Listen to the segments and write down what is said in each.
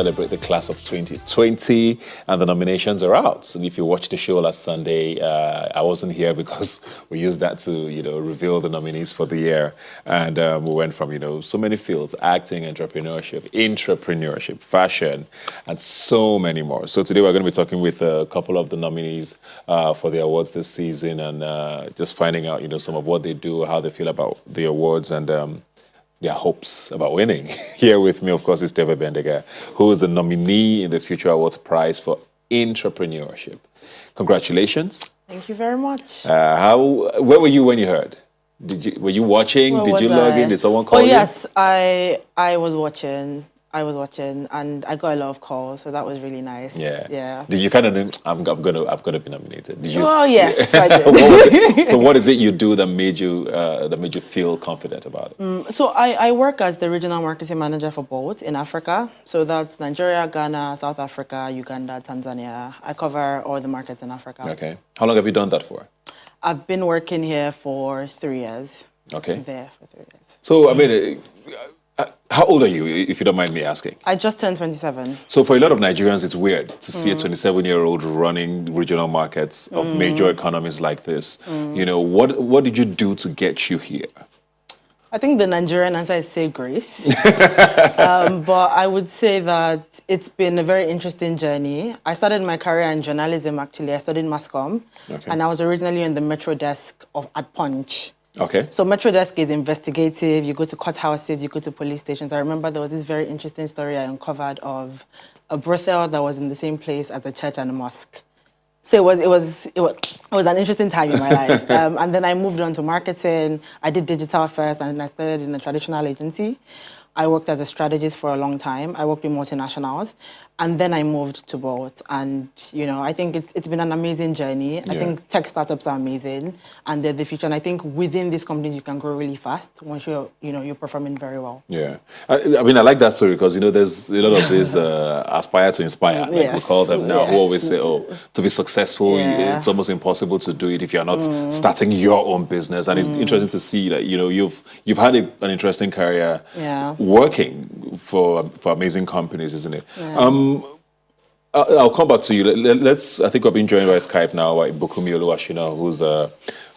celebrate the class of 2020, and the nominations are out. And if you watched the show last Sunday, I wasn't here because we used that to, reveal the nominees for the year. And we went from, so many fields: acting, entrepreneurship, fashion, and so many more. So today we're going to be talking with a couple of the nominees for the awards this season, and just finding out, some of what they do, how they feel about the awards, and their hopes about winning. Here with me, of course, is Terver Bendega, who is a nominee in the Future Awards Prize for Entrepreneurship. Congratulations. Thank you very much. Where were you when you heard? Were you watching? Where Did you was log I? in? Did someone call you? Oh yes, I was watching. And I got a lot of calls, so that was really nice. Yeah. Did you kind of know, I'm gonna be nominated? Did you? Oh yes, I did. What is it you do that made you feel confident about it? So I work as the regional marketing manager for Bolt in Africa. So that's Nigeria, Ghana, South Africa, Uganda, Tanzania. I cover all the markets in Africa. Okay. How long have you done that for? I've been working here for 3 years. Okay. There for 3 years. So I mean, how old are you, if you don't mind me asking? I just turned 27. So for a lot of Nigerians, it's weird to see a 27-year-old running regional markets of major economies like this. What did you do to get you here? I think the Nigerian answer is say grace. But I would say that it's been a very interesting journey. I started my career in journalism, actually. I studied mass comm, and I was originally in the Metro desk at Punch. Okay. So Metro desk is investigative. You go to courthouses, you go to police stations. I remember there was this very interesting story I uncovered of a brothel that was in the same place as the church and the mosque. So it was an interesting time in my life. And then I moved on to marketing. I did digital first, and then I started in a traditional agency. I worked as a strategist for a long time. I worked with multinationals, and then I moved to Bolt. And I think it's been an amazing journey. I think tech startups are amazing, and they're the future. And I think within these companies you can grow really fast once you're performing very well. Yeah, I mean I like that story because there's a lot of these aspire to inspire, like we call them now, who always say, to be successful, it's almost impossible to do it if you're not starting your own business. And it's interesting to see that you've had an interesting career. Working for amazing companies, isn't it? Yeah. I'll come back to you. I think we're being joined by Skype now by Bukunmi Oluwasina,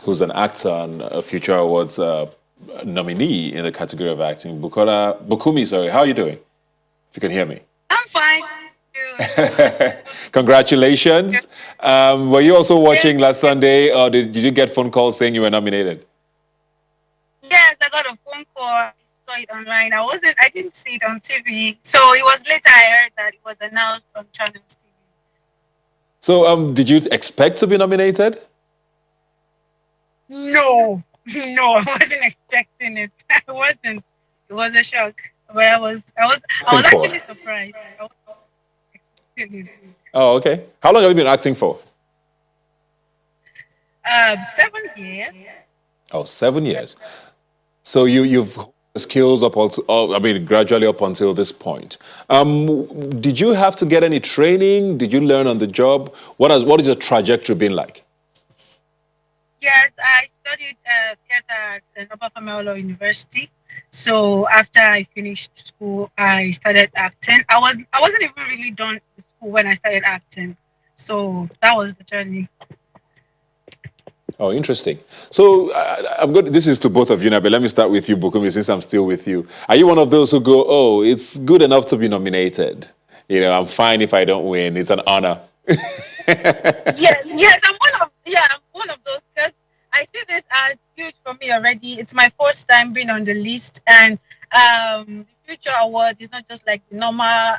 who's an actor and a Future Awards nominee in the category of acting. Bukunmi, sorry, how are you doing? If you can hear me. I'm fine. Congratulations. Were you also watching last Sunday, or did you get phone calls saying you were nominated? Yes, I got a phone call. Saw it online. I didn't see it on TV. So it was later I heard that it was announced on Channels TV. So did you expect to be nominated? No, I wasn't expecting it. I wasn't. It was a shock. But I was actually surprised. Oh, okay. How long have you been acting for? 7 years. Oh, 7 years. So you've skills gradually up until this point. Did you have to get any training? Did you learn on the job? What is your trajectory been like? Yes, I studied theater at Obafemi University. So after I finished school, I started acting. I wasn't even really done with school when I started acting. So that was the journey. Oh, interesting. So I'm good. This is to both of you now, but let me start with you, Bukunmi, since I'm still with you. Are you one of those who go, "Oh, it's good enough to be nominated. I'm fine if I don't win. It's an honor." Yes, I'm one of those, because I see this as huge for me already. It's my first time being on the list, and the Future Award is not just like the normal,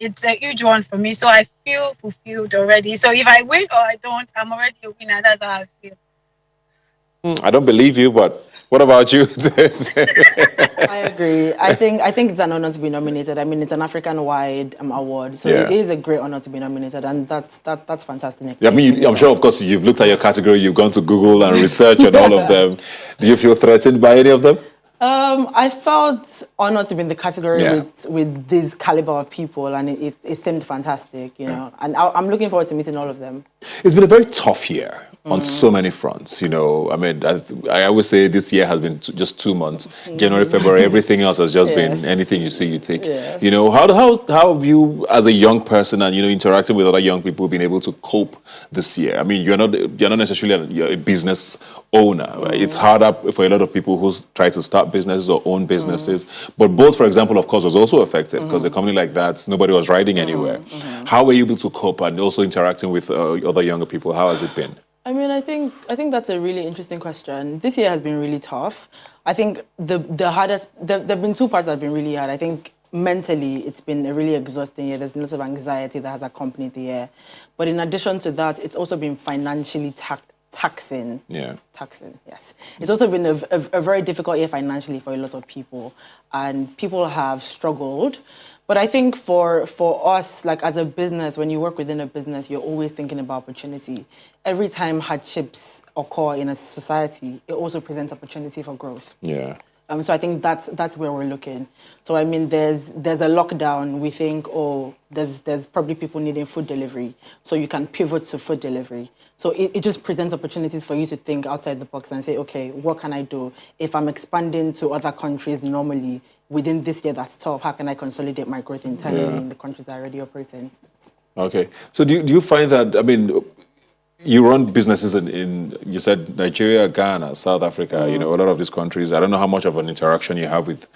it's a huge one for me. So I feel fulfilled already. So if I win or I don't, I'm already a winner. That's how I feel. I don't believe you, but what about you? I agree. I think it's an honor to be nominated. I mean, it's an African-wide award, so it is a great honor to be nominated, and that's fantastic. Yeah, I mean, I'm sure, of course, you've looked at your category, you've gone to Google and research on all of them. Do you feel threatened by any of them? I felt honored to be in the category with this caliber of people, and it seemed fantastic, and I'm looking forward to meeting all of them. It's been a very tough year on so many fronts. You know, I mean, I always say this year has been just 2 months. January, February, everything else has just been Yes. anything you see, you take. Yes. You know, how have you, as a young person and, you know, interacting with other young people, been able to cope this year? I mean, you're not necessarily a business owner. Right? It's harder for a lot of people who try to start businesses or own businesses. But both, for example, of course, was also affected because a company like that, nobody was riding anywhere. How were you able to cope and also interacting with other younger people? How has it been? I mean, I think that's a really interesting question. This year has been really tough. I think the hardest there've been two parts that have been really hard. I think mentally it's been a really exhausting year. There's been lots of anxiety that has accompanied the year, but in addition to that, it's also been financially taxing. Yeah. Taxing, yes. It's also been a very difficult year financially for a lot of people, and people have struggled. But I think for us, like as a business, when you work within a business, you're always thinking about opportunity. Every time hardships occur in a society, it also presents opportunity for growth. Yeah. So I think that's where we're looking. So I mean, there's a lockdown. We think, oh, there's probably people needing food delivery, so you can pivot to food delivery. So it just presents opportunities for you to think outside the box and say, okay, what can I do? If I'm expanding to other countries normally, within this year that's tough, how can I consolidate my growth internally in the countries that I already operate in? Okay. So do you find that, I mean, you run businesses in you said Nigeria, Ghana, South Africa, you know, a lot of these countries. I don't know how much of an interaction you have with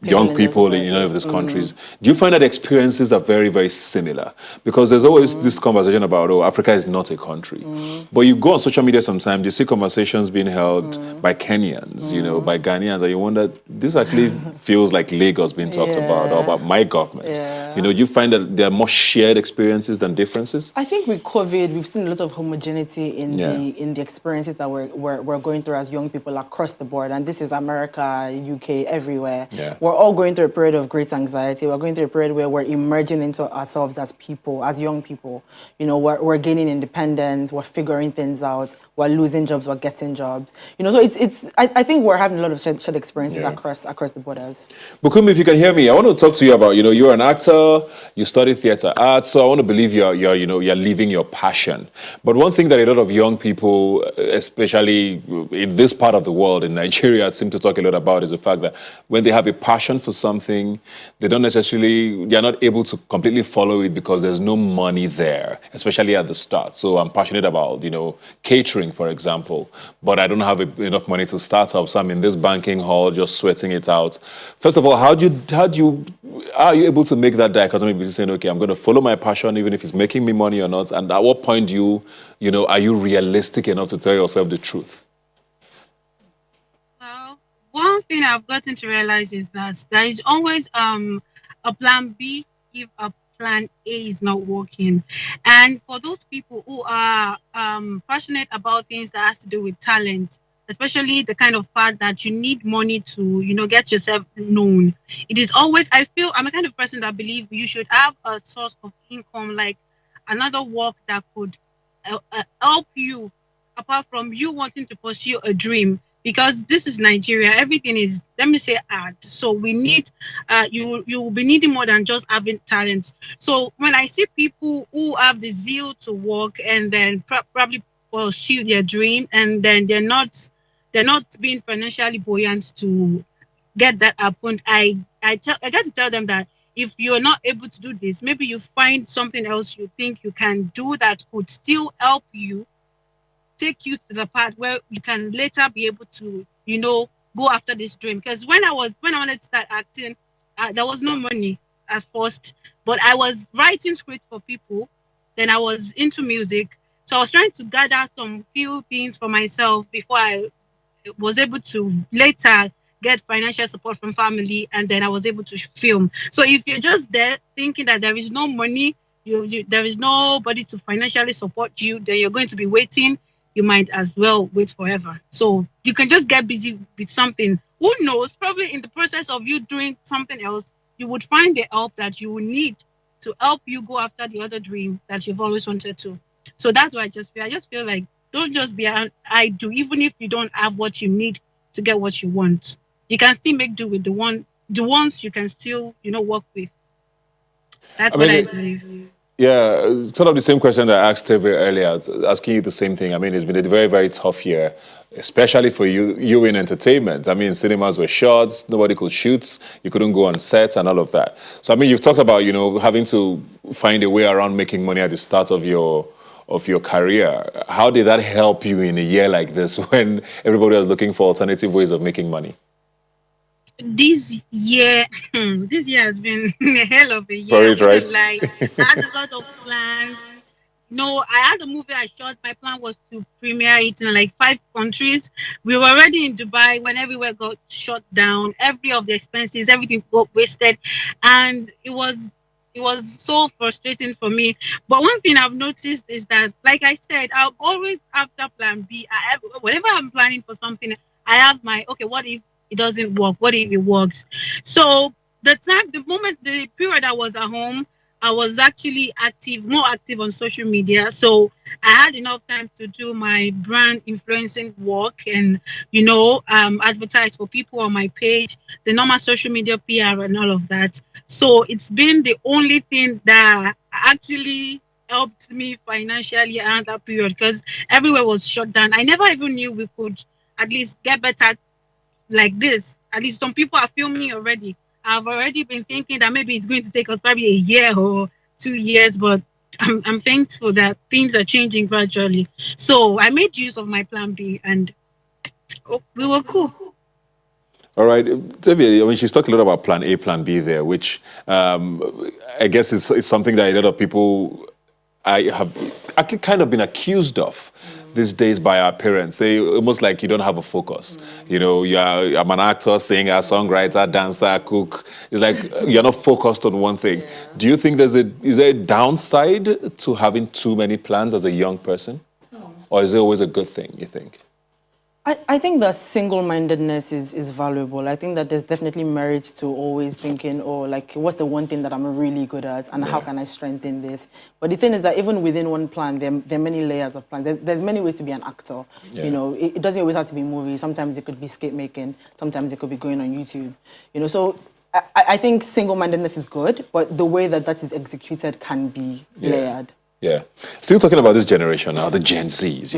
young people in any of these countries. Do you find that experiences are very, very similar? Because there's always this conversation about, oh, Africa is not a country. But you go on social media sometimes, you see conversations being held by Kenyans, you know, by Ghanaians, and you wonder, this actually feels like Lagos being talked about, or about my government. Yeah. You know, do you find that there are more shared experiences than differences? I think with COVID, we've seen a lot of homogeneity in the experiences that we're going through as young people across the board. And this is America, UK, everywhere. Yeah. We're all going through a period of great anxiety. We're going through a period where we're emerging into ourselves as people, as young people. You know, we're gaining independence, we're figuring things out, we're losing jobs, we're getting jobs. You know, so I think we're having a lot of shared experiences across the borders. Bukunmi, if you can hear me, I want to talk to you about, you know, you're an actor, you study theater arts, so I want to believe you're living your passion. But one thing that a lot of young people, especially in this part of the world, in Nigeria, seem to talk a lot about is the fact that when they have a passion for something, they're not able to completely follow it because there's no money there, especially at the start. So I'm passionate about, you know, catering, for example, but I don't have enough money to start up. So I'm in this banking hall just sweating it out. First of all, how are you able to make that dichotomy between saying, okay, I'm going to follow my passion even if it's making me money or not? And at what point are you realistic enough to tell yourself the truth? Well, one thing I've gotten to realize is that there is always a plan B if a plan A is not working. And for those people who are passionate about things that has to do with talent, especially the kind of part that you need money to, you know, get yourself known. It is always, I feel, I'm a kind of person that believe you should have a source of income, like another work that could help you apart from you wanting to pursue a dream. Because this is Nigeria, everything is, let me say, art. So we need, you will be needing more than just having talent. So when I see people who have the zeal to work and then probably pursue their dream, and then they're not being financially buoyant to get that happened, I got to tell them that if you're not able to do this, maybe you find something else you think you can do that could still help you, take you to the path where you can later be able to, you know, go after this dream. Because when I wanted to start acting, there was no money at first, but I was writing scripts for people. Then I was into music, so I was trying to gather some few things for myself before I was able to later get financial support from family, and then I was able to film. So if you're just there thinking that there is no money, there is nobody to financially support you, then you're going to be waiting. You might as well wait forever. So you can just get busy with something. Who knows? Probably in the process of you doing something else, you would find the help that you would need to help you go after the other dream that you've always wanted to. So that's what I just feel. I just feel like don't just be I do, even if you don't have what you need to get what you want. You can still make do with the ones you can still, you know, work with. That's what I believe. Yeah, sort of the same question that I asked Terver earlier, asking you the same thing. I mean, it's been a very, very tough year, especially for you in entertainment. I mean, cinemas were shut, nobody could shoot, you couldn't go on set and all of that. So, I mean, you've talked about, having to find a way around making money at the start of your career. How did that help you in a year like this when everybody was looking for alternative ways of making money? This year, this year has been a hell of a For year. I it, right? wouldn't lie. I had a lot of plans. No, I had a movie I shot. My plan was to premiere it in like 5 countries. We were already in Dubai when everywhere got shut down. Every of the expenses, everything got wasted, and it was so frustrating for me. But one thing I've noticed is that, like I said, I'm always after plan B. Whenever I'm planning for something, I have my okay. What if it doesn't work? What if it works? So the moment, the period I was at home, I was actually more active on social media. So I had enough time to do my brand influencing work and, advertise for people on my page, the normal social media PR and all of that. So it's been the only thing that actually helped me financially around that period because everywhere was shut down. I never even knew we could at least get better like this. At least some people are filming already. I've already been thinking that maybe it's going to take us probably a year or 2 years, but I'm thankful that things are changing gradually. So I made use of my plan B and we were cool. All right, Tevye, I mean, she's talked a lot about plan A, plan B there, which I guess is something that a lot of people I have actually kind of been accused of these days by our parents. Say almost like you don't have a focus. I'm an actor, singer, songwriter, dancer, cook. It's like you're not focused on one thing. Do you think is there a downside to having too many plans as a young person? Or is it always a good thing, you think? I think that single-mindedness is valuable. I think that there's definitely merit to always thinking, oh, like, what's the one thing that I'm really good at and how can I strengthen this? But the thing is that even within one plan, there are many layers of plans. There's many ways to be an actor. Yeah. It doesn't always have to be movies. Sometimes it could be skate making. Sometimes it could be going on YouTube. So I think single-mindedness is good, but the way that is executed can be layered. Yeah. Still talking about this generation now, the Gen Zs,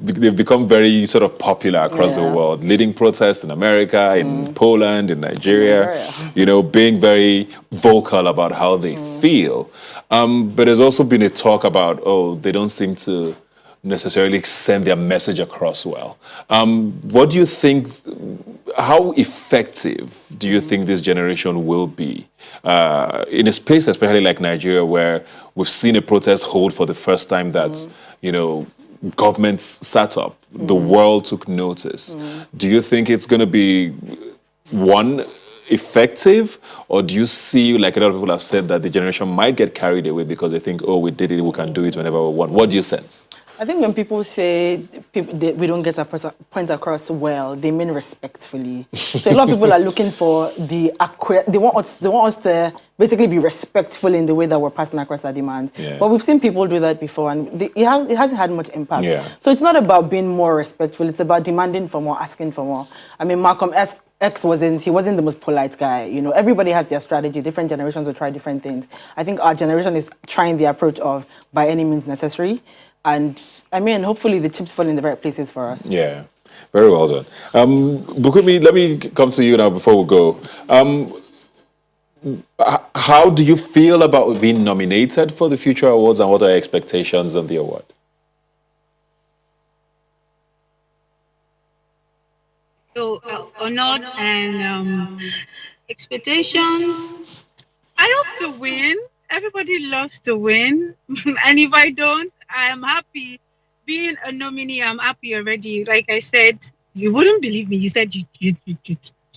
they've become very sort of popular across the world, leading protests in America, in Poland, in Nigeria, being very vocal about how they feel. But there's also been a talk about, they don't seem to necessarily send their message across well. What do you think, how effective do you think this generation will be in a space, especially like Nigeria, where we've seen a protest hold for the first time that, governments sat up, the world took notice. Do you think it's going to be, one, effective, or do you see, like a lot of people have said, that the generation might get carried away because they think, we did it, we can do it whenever we want? What do you sense? I think when people say we don't get our point across well, they mean respectfully. So a lot of people are looking for they want us to basically be respectful in the way that we're passing across our demands. Yeah. But we've seen people do that before, and it hasn't had much impact. Yeah. So it's not about being more respectful. It's about demanding for more, asking for more. I mean, Malcolm X wasn't the most polite guy. Everybody has their strategy. Different generations will try different things. I think our generation is trying the approach of by any means necessary. And I mean, hopefully the chips fall in the right places for us. Yeah, very well done. Bukunmi, let me come to you now before we go. How do you feel about being nominated for the Future Awards, and what are your expectations on the award? So honored and expectations. I hope to win. Everybody loves to win. And if I don't, I am happy. Being a nominee, I'm happy already. Like I said, you wouldn't believe me. You said you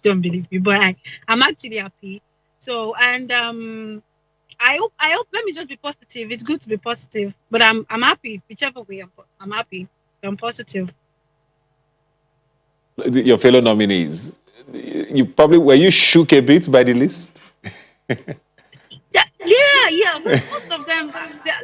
don't believe me, but I'm actually happy. So, and I hope, let me just be positive. It's good to be positive, but I'm happy. Whichever way, I'm happy. I'm positive. Your fellow nominees, were you shook a bit by the list? Yeah. Most of them.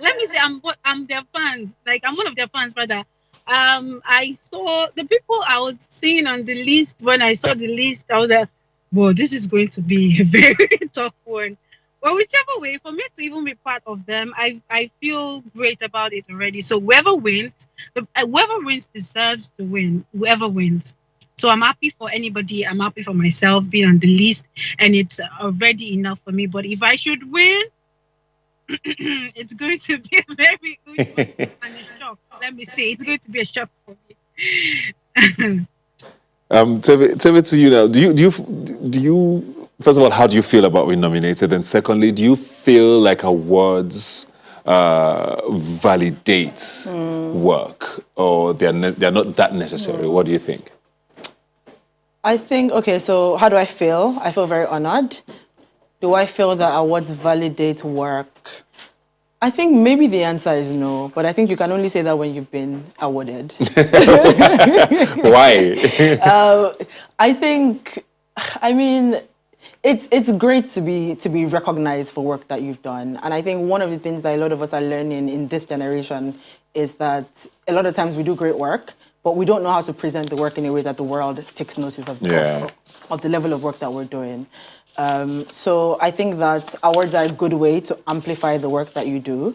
Let me say, I'm their fans. Like I'm one of their fans, brother. I saw the people I was seeing on the list. When I saw the list, I was like, "Whoa, this is going to be a very tough one." Well, whichever way, for me to even be part of them, I feel great about it already. So whoever wins deserves to win. Whoever wins. So I'm happy for anybody. I'm happy for myself being on the list, and it's already enough for me. But if I should win, it's going to be a very good one and a shock. Let me say, it's going to be a shock for me. Teve, to you now. Do you first of all, how do you feel about being nominated? And secondly, do you feel like awards validate work, or they're not that necessary? What do you think? I think, okay, so how do I feel? I feel very honored. Do I feel that awards validate work? I think maybe the answer is no, but I think you can only say that when you've been awarded. Why? I think, I mean, it's great to be recognized for work that you've done, and I think one of the things that a lot of us are learning in this generation is that a lot of times we do great work, but we don't know how to present the work in a way that the world takes notice of, Yeah. of the level of work that we're doing. So I think that awards are a good way to amplify the work that you do.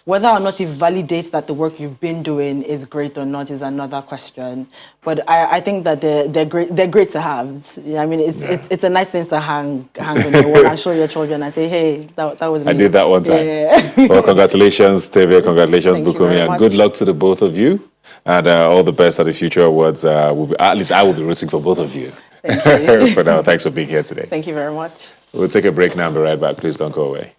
Whether or not it validates that the work you've been doing is great or not is another question. But I think that they're great. They're great to have. Yeah, I mean, it's a nice thing to hang on your wall and show your children and say, hey, that was me. I did that one time. Yeah. Well, congratulations, Terver. Congratulations, Thank you Bukunmi, very and much. good luck to the both of you. And all the best at the future awards. At least I will be rooting for both of you. Thank you. For now, thanks for being here today. Thank you very much. We'll take a break now and be right back. Please don't go away.